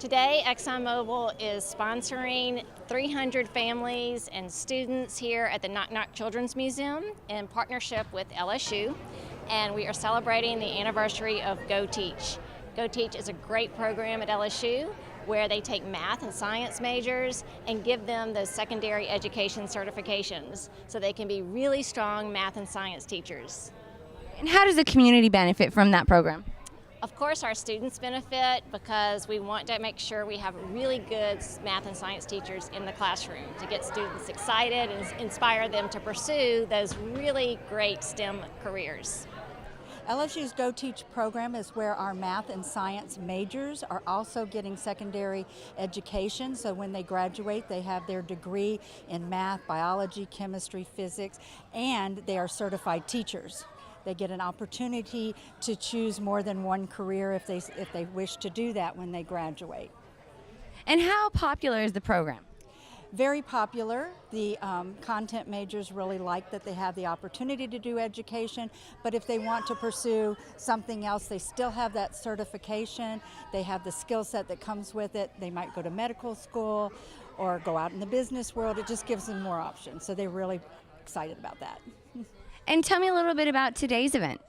Today, ExxonMobil is sponsoring 300 families and students here at the Knock Knock Children's Museum in partnership with LSU, and we are celebrating the anniversary of GeauxTeach. GeauxTeach is a great program at LSU where they take math and science majors and give them those secondary education certifications so they can be really strong math and science teachers. And how does the community benefit from that program? Of course, our students benefit because we want to make sure we have really good math and science teachers in the classroom to get students excited and inspire them to pursue those really great STEM careers. LSU's GeauxTeach program is where our math and science majors are also getting secondary education. So when they graduate, they have their degree in math, biology, chemistry, physics, and they are certified teachers. They get an opportunity to choose more than one career if they wish to do that when they graduate. And how popular is the program? Very popular. The content majors really like that they have the opportunity to do education, but if they want to pursue something else, they still have that certification. They have the skill set that comes with it. They might go to medical school or go out in the business world. It just gives them more options, so they're really excited about that. And tell me a little bit about today's event.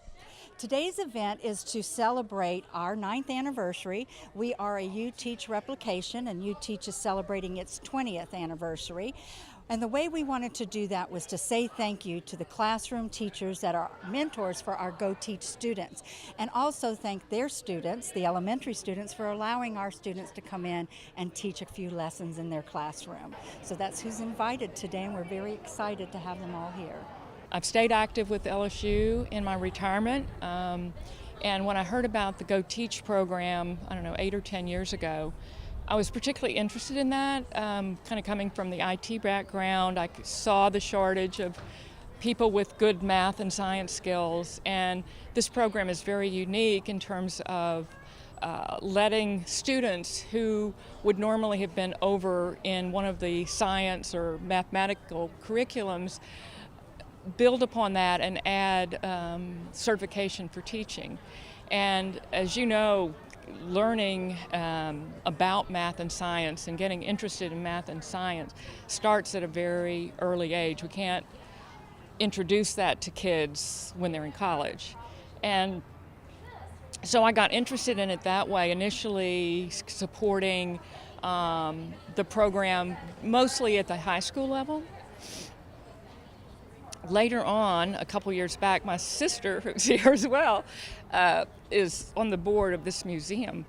Today's event is to celebrate our 9th anniversary. We are a GeauxTeach replication, and GeauxTeach is celebrating its 20th anniversary. And the way we wanted to do that was to say thank you to the classroom teachers that are mentors for our GeauxTeach students, and also thank their students, the elementary students, for allowing our students to come in and teach a few lessons in their classroom. So that's who's invited today, and we're very excited to have them all here. I've stayed active with LSU in my retirement, and when I heard about the GeauxTeach program, I don't know, 8 or 10 years ago, I was particularly interested in that. Kind of coming from the IT background, I saw the shortage of people with good math and science skills, and this program is very unique in terms of letting students who would normally have been over in one of the science or mathematical curriculums build upon that and add certification for teaching. And as you know, learning about math and science and getting interested in math and science starts at a very early age. We can't introduce that to kids when they're in college. And so I got interested in it that way, initially supporting the program mostly at the high school level. Later on, a couple years back, my sister, who's here as well, is on the board of this museum.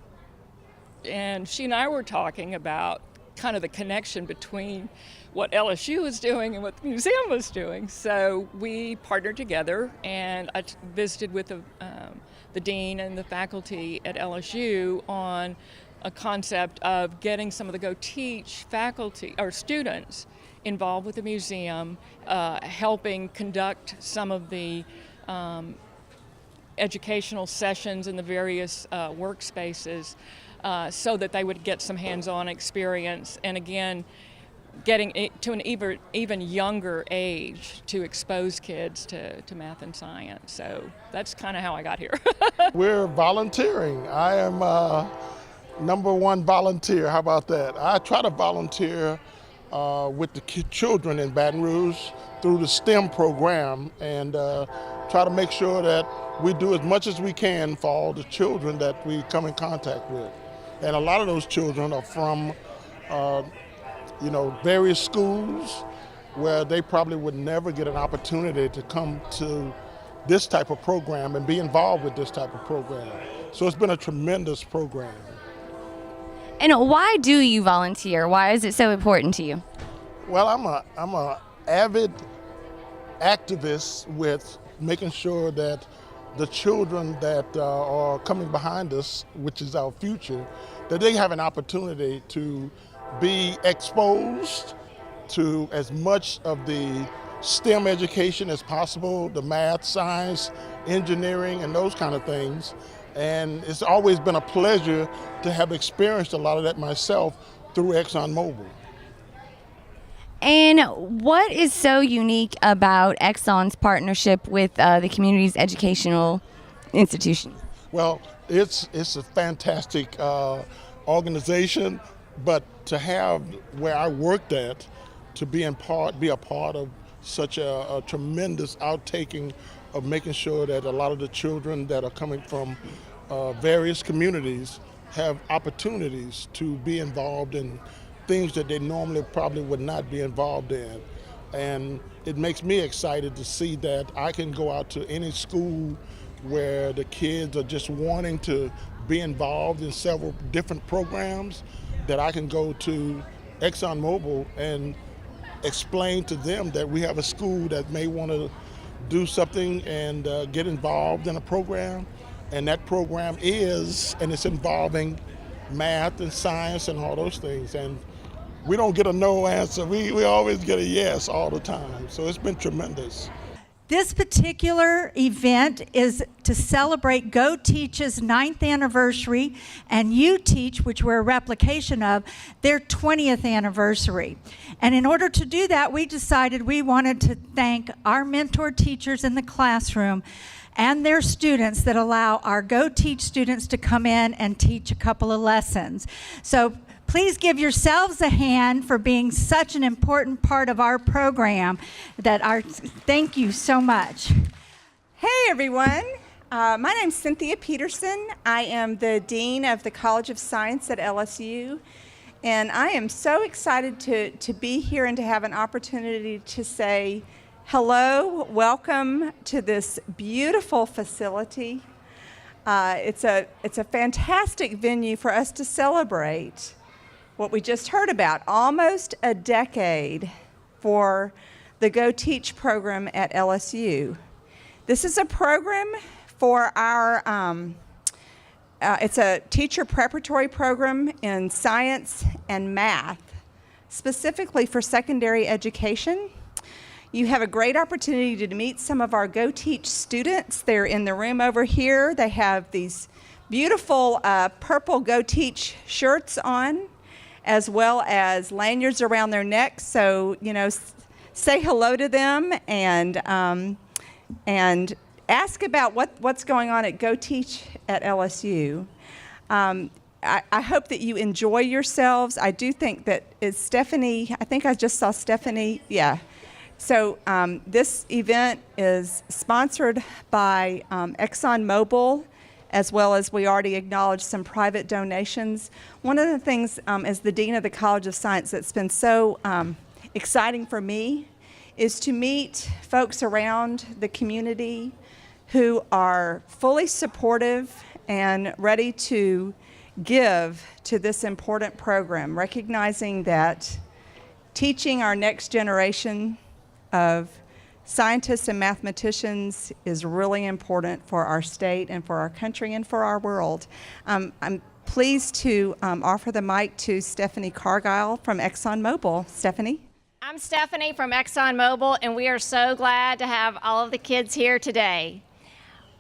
And she and I were talking about kind of the connection between what LSU was doing and what the museum was doing. So we partnered together, and I visited with the dean and the faculty at LSU on a concept of getting some of the GeauxTeach faculty or students involved with the museum, helping conduct some of the educational sessions in the various workspaces so that they would get some hands-on experience, and again, getting it to an even younger age to expose kids to math and science. So that's kind of how I got here. We're volunteering. I am #1 volunteer. How about that? I try to volunteer with the children in Baton Rouge through the STEM program, and try to make sure that we do as much as we can for all the children that we come in contact with. And a lot of those children are from various schools where they probably would never get an opportunity to come to this type of program and be involved with this type of program. So it's been a tremendous program. And why do you volunteer? Why is it so important to you? Well, I'm a avid activist with making sure that the children that are coming behind us, which is our future, that they have an opportunity to be exposed to as much of the STEM education as possible, the math, science, engineering, and those kind of things. And it's always been a pleasure to have experienced a lot of that myself through ExxonMobil. And what is so unique about Exxon's partnership with the community's educational institutions? Well, it's a fantastic organization, but to have where I worked at, to be a part of such a tremendous outtaking of making sure that a lot of the children that are coming from various communities have opportunities to be involved in things that they normally probably would not be involved in. And it makes me excited to see that I can go out to any school where the kids are just wanting to be involved in several different programs, that I can go to ExxonMobil and explain to them that we have a school that may want to do something and get involved in a program. And that program it's involving math and science and all those things. And we don't get a no answer. We always get a yes all the time. So it's been tremendous. This particular event is to celebrate GeauxTeach's 9th anniversary and GeauxTeach, which we're a replication of, their 20th anniversary. And in order to do that, we decided we wanted to thank our mentor teachers in the classroom and their students that allow our GeauxTeach students to come in and teach a couple of lessons. So please give yourselves a hand for being such an important part of our program. Thank you so much. Hey everyone, my name's Cynthia Peterson. I am the Dean of the College of Science at LSU, and I am so excited to be here and to have an opportunity to say hello, welcome to this beautiful facility. It's a fantastic venue for us to celebrate what we just heard about, almost a decade for the GeauxTeach program at LSU. This is a program for our, it's a teacher preparatory program in science and math, specifically for secondary education. You have a great opportunity to meet some of our GeauxTeach students. They're in the room over here. They have these beautiful purple GeauxTeach shirts on, as well as lanyards around their necks. So, say hello to them and ask about what's going on at GeauxTeach at LSU. I hope that you enjoy yourselves. I do think that it's Stephanie. I think I just saw Stephanie. Yeah. So this event is sponsored by ExxonMobil, as well as we already acknowledged some private donations. One of the things as the Dean of the College of Science that's been so exciting for me is to meet folks around the community who are fully supportive and ready to give to this important program, recognizing that teaching our next generation of scientists and mathematicians is really important for our state and for our country and for our world. I'm pleased to offer the mic to Stephanie Cargile from ExxonMobil. Stephanie? I'm Stephanie from ExxonMobil, and we are so glad to have all of the kids here today.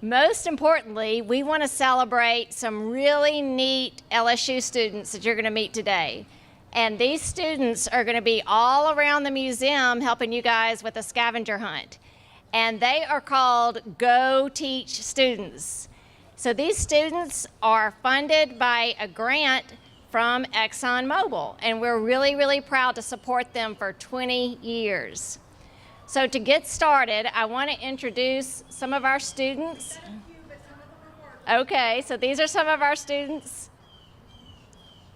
Most importantly, we want to celebrate some really neat LSU students that you're going to meet today. And these students are going to be all around the museum helping you guys with a scavenger hunt. And they are called GeauxTeach students. So these students are funded by a grant from ExxonMobil. And we're really, really proud to support them for 20 years. So to get started, I want to introduce some of our students. Okay, so these are some of our students.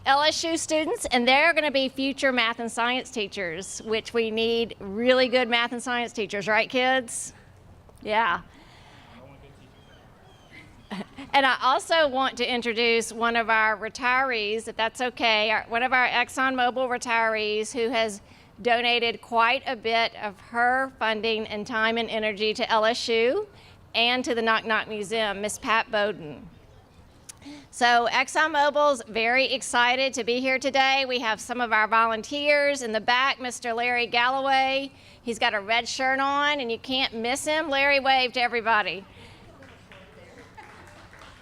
LSU students, and they're going to be future math and science teachers, which we need really good math and science teachers, right, kids? Yeah. And I also want to introduce one of our retirees, if that's okay, one of our ExxonMobil retirees who has donated quite a bit of her funding and time and energy to LSU and to the Knock Knock Museum, Miss Pat Bowden. So ExxonMobil's very excited to be here today. We have some of our volunteers in the back, Mr. Larry Galloway. He's got a red shirt on and you can't miss him. Larry, wave to everybody.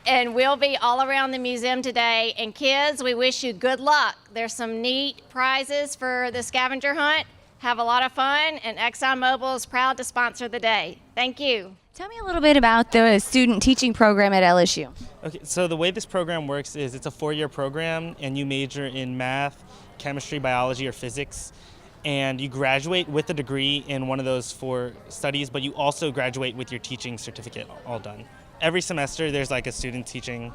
And we'll be all around the museum today. And kids, we wish you good luck. There's some neat prizes for the scavenger hunt. have a lot of fun, and ExxonMobil is proud to sponsor the day. Thank you. Tell me a little bit about the student teaching program at LSU. Okay, so the way this program works is it's a 4-year program, and you major in math, chemistry, biology, or physics, and you graduate with a degree in one of those 4 studies, but you also graduate with your teaching certificate all done. Every semester there's like a student teaching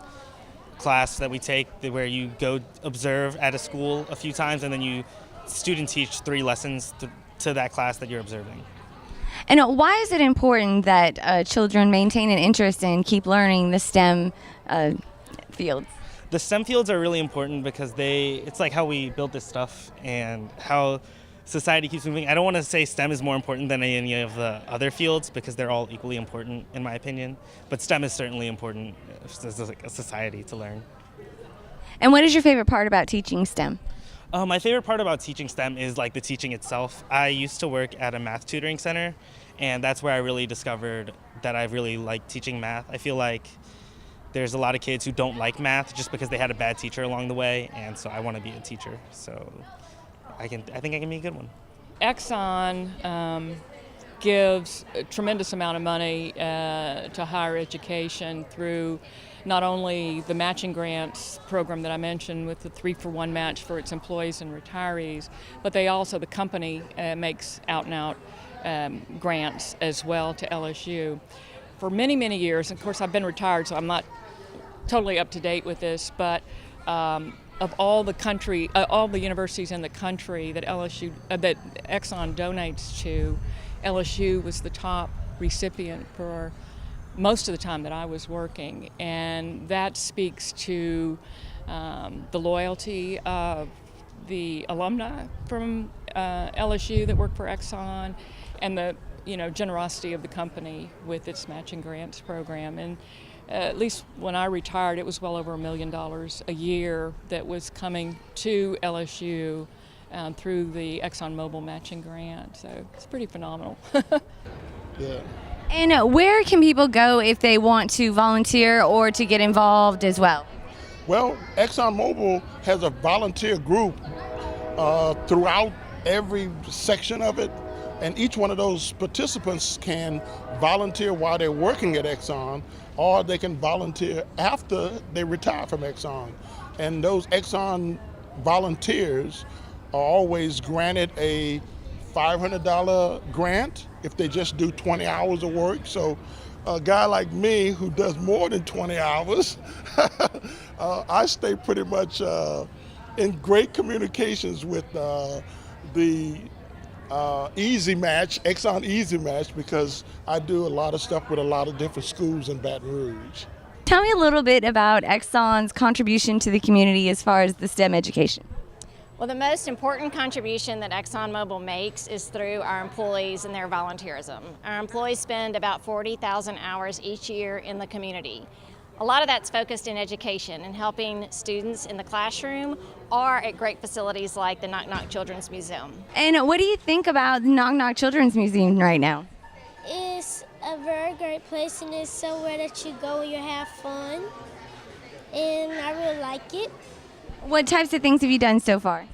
class that we take where you go observe at a school a few times, and then you student teach 3 lessons to that class that you're observing. And why is it important that children maintain an interest and keep learning the STEM fields? The STEM fields are really important because it's like how we build this stuff and how society keeps moving. I don't want to say STEM is more important than any of the other fields because they're all equally important in my opinion, but STEM is certainly important as a society to learn. And what is your favorite part about teaching STEM? My favorite part about teaching STEM is like the teaching itself. I used to work at a math tutoring center, and that's where I really discovered that I really like teaching math. I feel like there's a lot of kids who don't like math just because they had a bad teacher along the way, and so I want to be a teacher. So I think I can be a good one. Exxon gives a tremendous amount of money to higher education through not only the matching grants program that I mentioned with the 3-for-1 match for its employees and retirees, but the company makes out-and-out grants as well to LSU. For many, many years, of course I've been retired so I'm not totally up to date with this, but of all the universities in the country that that Exxon donates to, LSU was the top recipient for most of the time that I was working, and that speaks to the loyalty of the alumni from LSU that work for Exxon, and the generosity of the company with its matching grants program. And at least when I retired, it was well over $1 million a year that was coming to LSU through the ExxonMobil matching grant. So it's pretty phenomenal. Yeah. And where can people go if they want to volunteer or to get involved as well? Well, ExxonMobil has a volunteer group throughout every section of it, and each one of those participants can volunteer while they're working at Exxon, or they can volunteer after they retire from Exxon. And those Exxon volunteers are always granted a $500 grant if they just do 20 hours of work. So a guy like me who does more than 20 hours, I stay pretty much in great communications with the Easy Match, Exxon Easy Match, because I do a lot of stuff with a lot of different schools in Baton Rouge. Tell me a little bit about Exxon's contribution to the community as far as the STEM education. Well, the most important contribution that ExxonMobil makes is through our employees and their volunteerism. Our employees spend about 40,000 hours each year in the community. A lot of that's focused in education and helping students in the classroom or at great facilities like the Knock Knock Children's Museum. And what do you think about the Knock Knock Children's Museum right now? It's a very great place, and it's somewhere that you go and you have fun, and I really like it. What types of things have you done so far?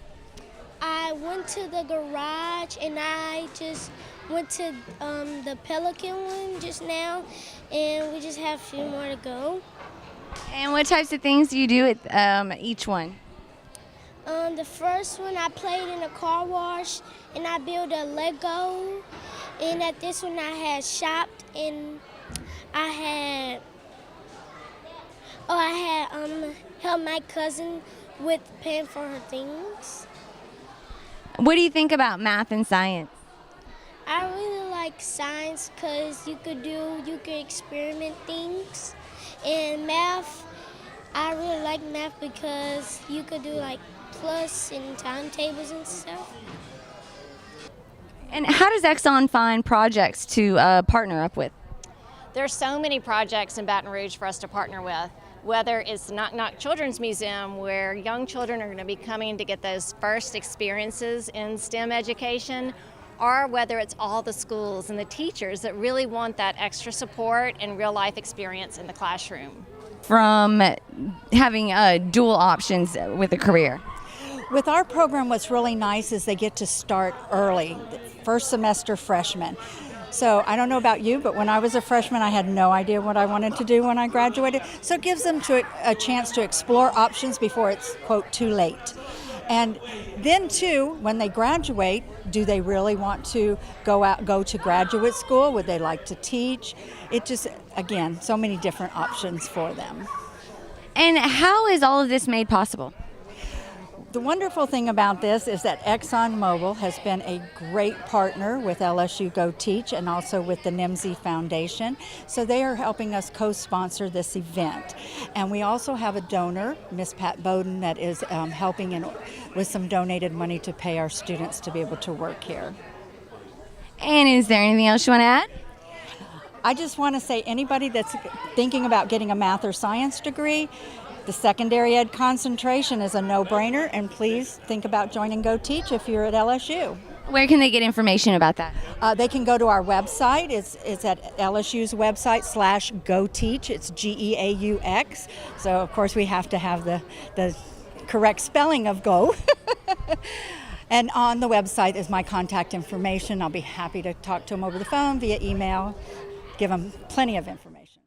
I went to the garage, and I just went to the Pelican one just now, and we just have a few more to go. And what types of things do you do at each one? The first one I played in a car wash, and I built a Lego, and at this one I had shopped, and I had helped my cousin with paying for her things. What do you think about math and science? I really like science because you could experiment things. And math, I really like math because you could do like plus and timetables and stuff. And how does Exxon find projects to partner up with? There's so many projects in Baton Rouge for us to partner with. Whether it's the Knock Knock Children's Museum, where young children are going to be coming to get those first experiences in STEM education, or whether it's all the schools and the teachers that really want that extra support and real life experience in the classroom. From having dual options with a career? With our program, what's really nice is they get to start early, first semester freshmen. So I don't know about you, but when I was a freshman, I had no idea what I wanted to do when I graduated. So it gives them a chance to explore options before it's, quote, too late. And then too, when they graduate, do they really want to go to graduate school? Would they like to teach? It just, again, so many different options for them. And how is all of this made possible? The wonderful thing about this is that ExxonMobil has been a great partner with LSU GeauxTeach and also with the NIMSY Foundation. So they are helping us co-sponsor this event. And we also have a donor, Miss Pat Bowden, that is helping with some donated money to pay our students to be able to work here. And is there anything else you want to add? I just want to say anybody that's thinking about getting a math or science degree, the secondary ed concentration is a no-brainer, and please think about joining GeauxTeach if you're at LSU. Where can they get information about that? They can go to our website. It's at LSU's website /GeauxTeach. It's GEAUX. So, of course, we have to have the correct spelling of go. And on the website is my contact information. I'll be happy to talk to them over the phone, via email, give them plenty of information.